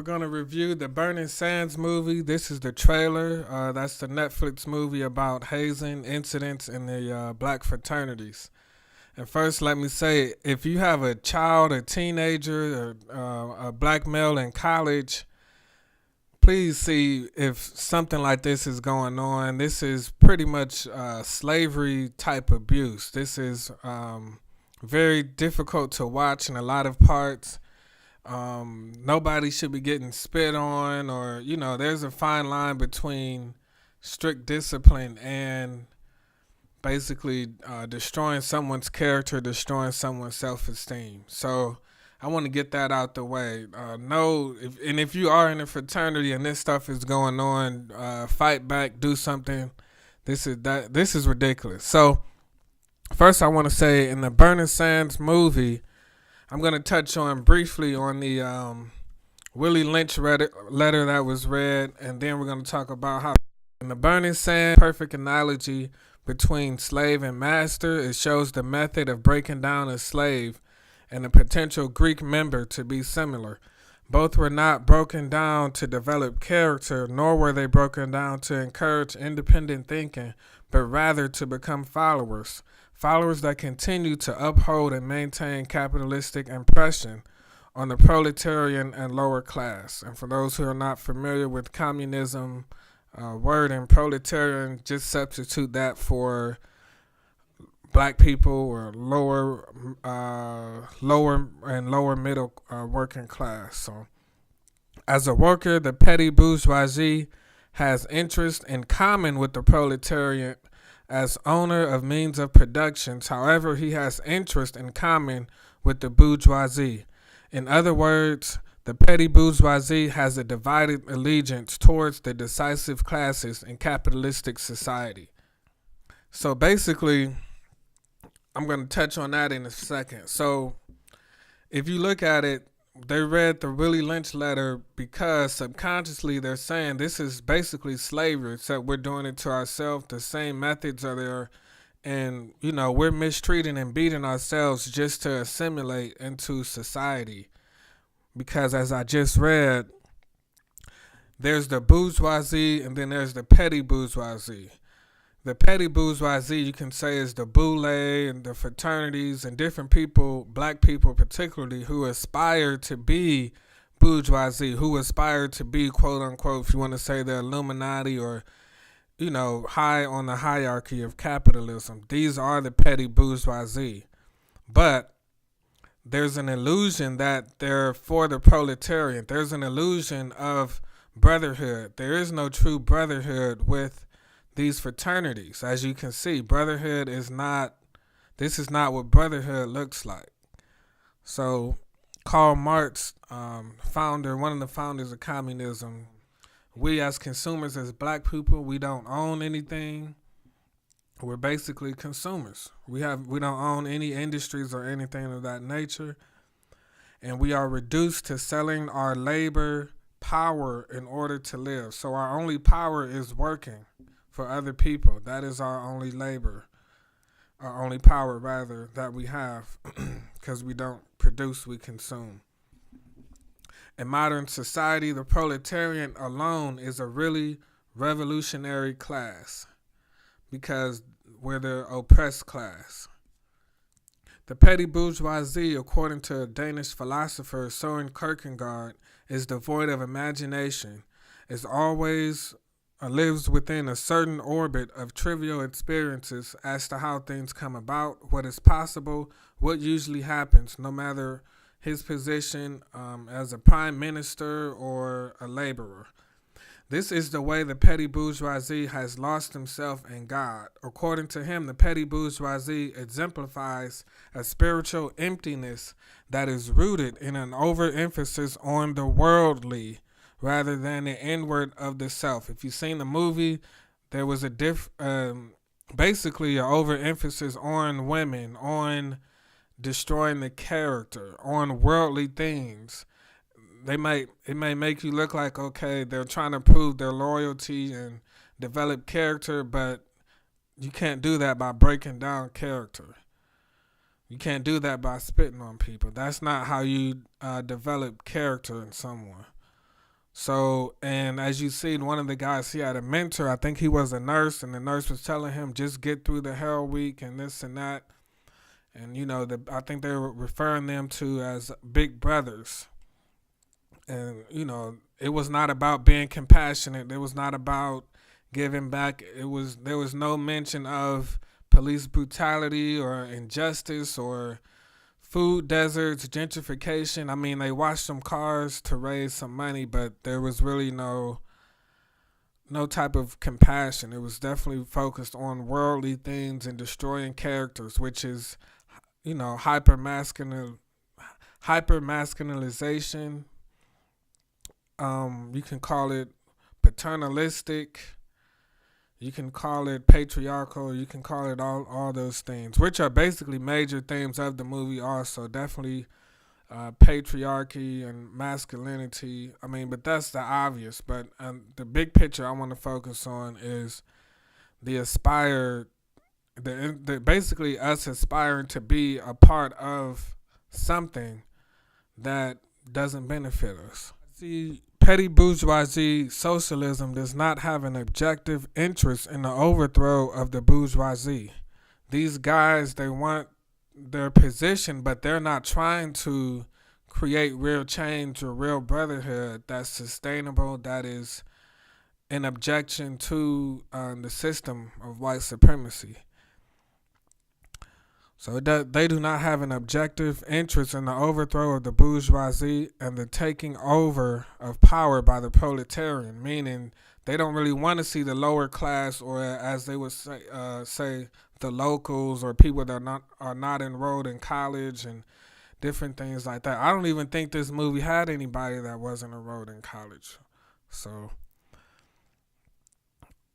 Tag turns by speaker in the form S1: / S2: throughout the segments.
S1: we're going to review the Burning Sands movie. This is the trailer. That's the Netflix movie about hazing incidents in the black fraternities. And first, let me say, if you have a child, a teenager, or a black male in college, please see if something like this is going on. This is pretty much slavery type abuse. This is very difficult to watch in a lot of parts. Nobody should be getting spit on, or there's a fine line between strict discipline and basically destroying someone's character, destroying someone's self-esteem. So I want to get that out the way. If you are in a fraternity and this stuff is going on, fight back, do something. This is ridiculous. So first, I want to say in the Burning Sands movie, I'm going to touch on briefly on the Willie Lynch letter that was read, and then we're going to talk about how in the Burning Sands, perfect analogy between slave and master. It shows the method of breaking down a slave and a potential Greek member to be similar. Both were not broken down to develop character, nor were they broken down to encourage independent thinking, but rather to become followers. Followers that continue to uphold and maintain capitalistic oppression on the proletarian and lower class. And for those who are not familiar with communism, word and proletarian, just substitute that for black people or lower and lower middle working class. So, as a worker, the petty bourgeoisie has interest in common with the proletariat as owner of means of production. However, he has interest in common with the bourgeoisie. In other words, the petty bourgeoisie has a divided allegiance towards the decisive classes in capitalistic society. So basically, I'm going to touch on that in a second. So if you look at it, they read the Willie Lynch letter because subconsciously they're saying this is basically slavery, except we're doing it to ourselves. The same methods are there, and we're mistreating and beating ourselves just to assimilate into society. Because as I just read, there's the bourgeoisie and then there's the petty bourgeoisie. The petty bourgeoisie, you can say, is the boule and the fraternities and different people, black people particularly, who aspire to be bourgeoisie, who aspire to be, quote unquote, if you want to say the Illuminati or, high on the hierarchy of capitalism. These are the petty bourgeoisie. But there's an illusion that they're for the proletariat. There's an illusion of brotherhood. There is no true brotherhood with these fraternities. As you can see, this is not what brotherhood looks like. So Karl Marx, one of the founders of communism, we as consumers, as black people, we don't own anything. We're basically consumers. We don't own any industries or anything of that nature. And we are reduced to selling our labor power in order to live. So our only power is working for other people. That is our only labor, our only power, rather, that we have, because we don't produce, we consume. In modern society, the proletarian alone is a really revolutionary class because we're the oppressed class. The petty bourgeoisie, according to Danish philosopher Søren Kierkegaard, is devoid of imagination, is always lives within a certain orbit of trivial experiences as to how things come about, what is possible, what usually happens, no matter his position as a prime minister or a laborer. This is the way the petty bourgeoisie has lost himself in God. According to him, the petty bourgeoisie exemplifies a spiritual emptiness that is rooted in an overemphasis on the worldly rather than the inward of the self. If you've seen the movie, there was basically an overemphasis on women, on destroying the character, on worldly things. It may make you look like, okay, they're trying to prove their loyalty and develop character, but you can't do that by breaking down character. You can't do that by spitting on people. That's not how you develop character in someone. So, and as you see, one of the guys, he had a mentor. I think he was a nurse, and the nurse was telling him just get through the hell week and this and that. And I think they were referring them to as big brothers. And it was not about being compassionate. It was not about giving back. There was no mention of police brutality or injustice or food deserts, gentrification. I mean, they washed some cars to raise some money, but there was really no type of compassion. It was definitely focused on worldly things and destroying characters, which is hyper masculinization. You can call it paternalistic. You can call it patriarchal. You can call it all those things, which are basically major themes of the movie. Also, definitely patriarchy and masculinity. I mean, but that's the obvious. But the big picture I want to focus on is the aspire, basically us aspiring to be a part of something that doesn't benefit us. See, petty bourgeoisie socialism does not have an objective interest in the overthrow of the bourgeoisie. These guys, they want their position, but they're not trying to create real change or real brotherhood that's sustainable, that is in objection to the system of white supremacy. So they do not have an objective interest in the overthrow of the bourgeoisie and the taking over of power by the proletarian, meaning they don't really want to see the lower class, or as they would say the locals or people that are not enrolled in college and different things like that. I don't even think this movie had anybody that wasn't enrolled in college. So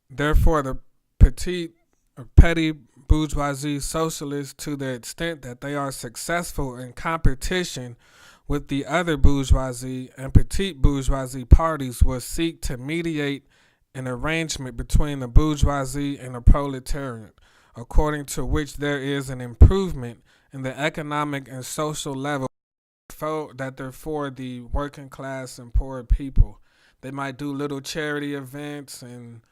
S1: therefore, the petite or petty bourgeoisie socialists, to the extent that they are successful in competition with the other bourgeoisie and petite bourgeoisie parties, will seek to mediate an arrangement between the bourgeoisie and the proletariat, according to which there is an improvement in the economic and social level that they're for the working class and poor people. They might do little charity events and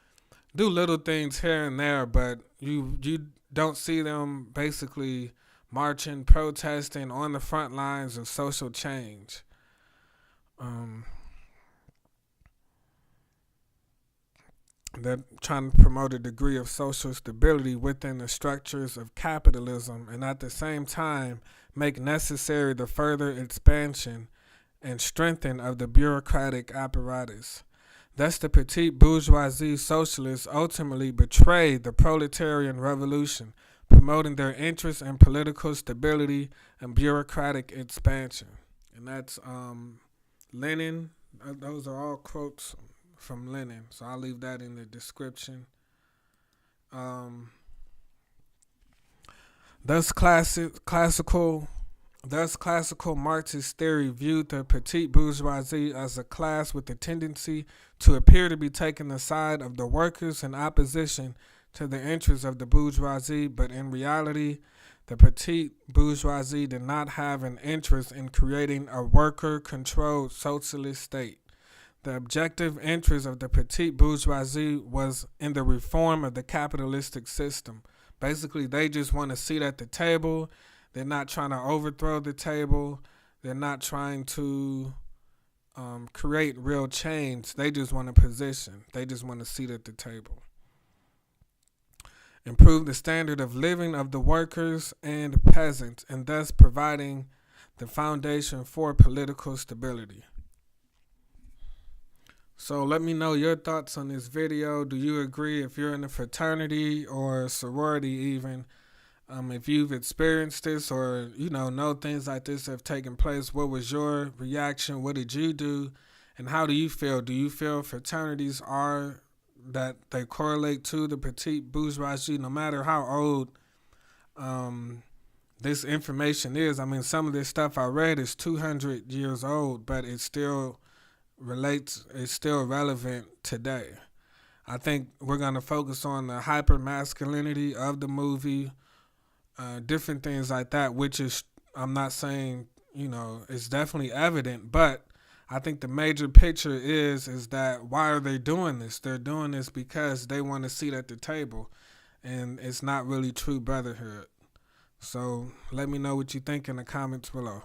S1: do little things here and there, but you don't see them basically marching, protesting on the front lines of social change. They're trying to promote a degree of social stability within the structures of capitalism, and at the same time make necessary the further expansion and strengthening of the bureaucratic apparatus. Thus, the petite bourgeoisie socialists ultimately betrayed the proletarian revolution, promoting their interest in political stability and bureaucratic expansion. And that's Lenin. Those are all quotes from Lenin, so I'll leave that in the description. Thus, classical Marxist theory viewed the petite bourgeoisie as a class with a tendency to appear to be taking the side of the workers in opposition to the interests of the bourgeoisie, but in reality, the petite bourgeoisie did not have an interest in creating a worker-controlled socialist state. The objective interest of the petite bourgeoisie was in the reform of the capitalistic system. Basically, they just want a seat at the table. They're not trying to overthrow the table. They're not trying to create real change. They just want a position. They just want a seat at the table. Improve the standard of living of the workers and peasants, and thus providing the foundation for political stability. So let me know your thoughts on this video. Do you agree? If you're in a fraternity or a sorority even, if you've experienced this or know things like this have taken place, what was your reaction? What did you do? And how do you feel? Do you feel fraternities are that they correlate to the petite bourgeoisie, no matter how old this information is? I mean, some of this stuff I read is 200 years old, but it still relates, it's still relevant today. I think we're going to focus on the hypermasculinity of the movie, different things like that, which is, I'm not saying, it's definitely evident, but I think the major picture is that why are they doing this? They're doing this because they want a seat at the table, and it's not really true brotherhood. So let me know what you think in the comments below.